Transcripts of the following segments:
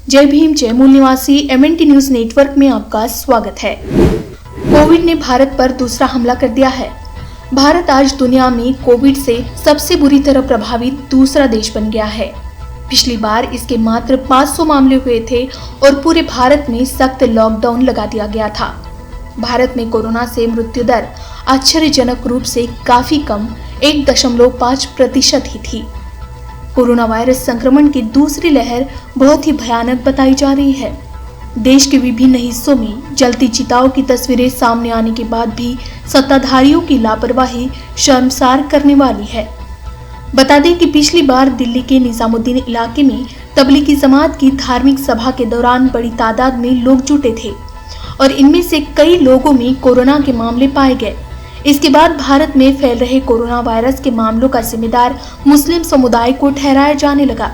जय भीम जय मूल निवासी MNT न्यूज नेटवर्क में आपका स्वागत है। कोविड ने भारत पर दूसरा हमला कर दिया है। भारत आज दुनिया में कोविड से सबसे बुरी तरह प्रभावित दूसरा देश बन गया है। पिछली बार इसके मात्र 500 मामले हुए थे और पूरे भारत में सख्त लॉकडाउन लगा दिया गया था। भारत में कोरोना से मृत्यु दर आश्चर्यजनक रूप से काफी कम 1.5% ही थी। कोरोना वायरस संक्रमण की दूसरी लहर बहुत ही भयानक बताई जा रही है। देश के विभिन्न हिस्सों में जलती चिताओं की तस्वीरें सामने आने के बाद भी सत्ताधारियों की लापरवाही शर्मसार करने वाली है। बता दें कि पिछली बार दिल्ली के निजामुद्दीन इलाके में तबलीगी जमात की धार्मिक सभा के दौरान बड़ी तादाद में लोग जुटे थे और इनमें से कई लोगों में कोरोना के मामले पाए गए। इसके बाद भारत में फैल रहे कोरोना वायरस के मामलों का जिम्मेदार मुस्लिम समुदाय को ठहराया जाने लगा।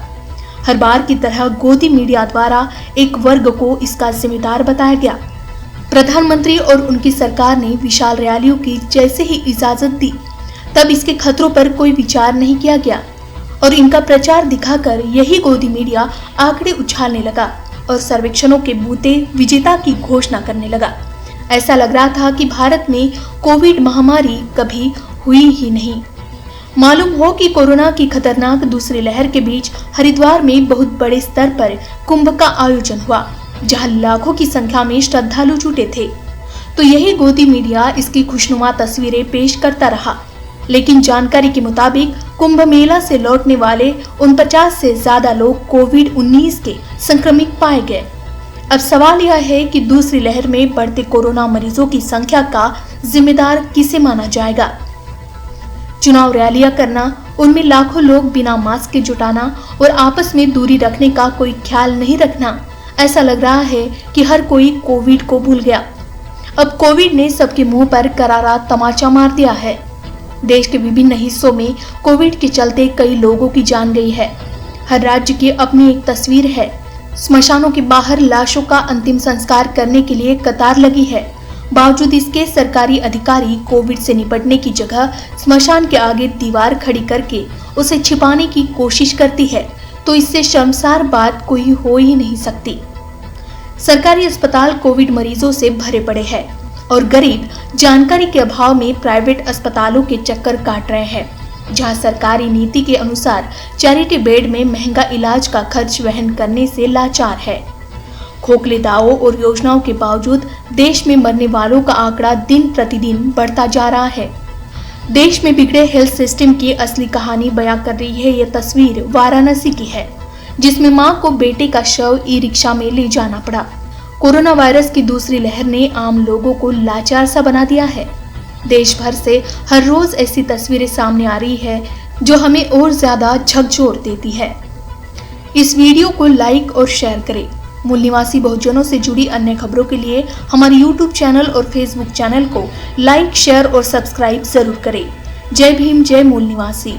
हर बार की तरह गोदी मीडिया द्वारा एक वर्ग को इसका जिम्मेदार बताया गया। प्रधानमंत्री और उनकी सरकार ने विशाल रैलियों की जैसे ही इजाजत दी, तब इसके खतरों पर कोई विचार नहीं किया गया और इनका प्रचार दिखाकर यही गोदी मीडिया आंकड़े उछालने लगा और सर्वेक्षणों के बूते विजेता की घोषणा करने लगा। ऐसा लग रहा था कि भारत में कोविड महामारी कभी हुई ही नहीं। मालूम हो कि कोरोना की खतरनाक दूसरी लहर के बीच हरिद्वार में बहुत बड़े स्तर पर कुंभ का आयोजन हुआ, जहां लाखों की संख्या में श्रद्धालु जुटे थे। तो यही गोदी मीडिया इसकी खुशनुमा तस्वीरें पेश करता रहा। लेकिन जानकारी के मुताबिक कुंभ मेला से लौटने वाले 49 से ज्यादा लोग कोविड-19 के संक्रमित पाए गए। अब सवाल यह है कि दूसरी लहर में बढ़ते कोरोना मरीजों की संख्या का जिम्मेदार किसे माना जाएगा। चुनाव रैलियां करना, उनमें लाखों लोग बिना मास्क के जुटाना और आपस में दूरी रखने का कोई ख्याल नहीं रखना, ऐसा लग रहा है कि हर कोई कोविड को भूल गया। अब कोविड ने सबके मुंह पर करारा तमाचा मार दिया है। देश के विभिन्न हिस्सों में कोविड के चलते कई लोगों की जान गई है। हर राज्य की अपनी एक तस्वीर है। स्मशानों के बाहर लाशों का अंतिम संस्कार करने के लिए कतार लगी है। बावजूद इसके सरकारी अधिकारी कोविड से निपटने की जगह स्मशान के आगे दीवार खड़ी करके उसे छिपाने की कोशिश करती है, तो इससे शर्मसार बात कोई हो ही नहीं सकती। सरकारी अस्पताल कोविड मरीजों से भरे पड़े हैं और गरीब जानकारी के अभाव में प्राइवेट अस्पतालों के चक्कर काट रहे हैं, जहां सरकारी नीति के अनुसार चैरिटी बेड में महंगा इलाज का खर्च वहन करने से लाचार है। खोखले दावों और योजनाओं के बावजूद देश में मरने वालों का आंकड़ा दिन प्रतिदिन बढ़ता जा रहा है। देश में बिगड़े हेल्थ सिस्टम की असली कहानी बयां कर रही है यह तस्वीर वाराणसी की है, जिसमें मां को बेटे का शव ई-रिक्शा में ले जाना पड़ा। कोरोना वायरस की दूसरी लहर ने आम लोगों को लाचार सा बना दिया है। देश भर से हर रोज ऐसी तस्वीरें सामने आ रही है जो हमें और ज्यादा झकझोर देती है। इस वीडियो को लाइक और शेयर करें। मूल निवासी बहुजनों से जुड़ी अन्य खबरों के लिए हमारे YouTube चैनल और Facebook चैनल को लाइक, शेयर और सब्सक्राइब जरूर करें। जय भीम जय मूल निवासी।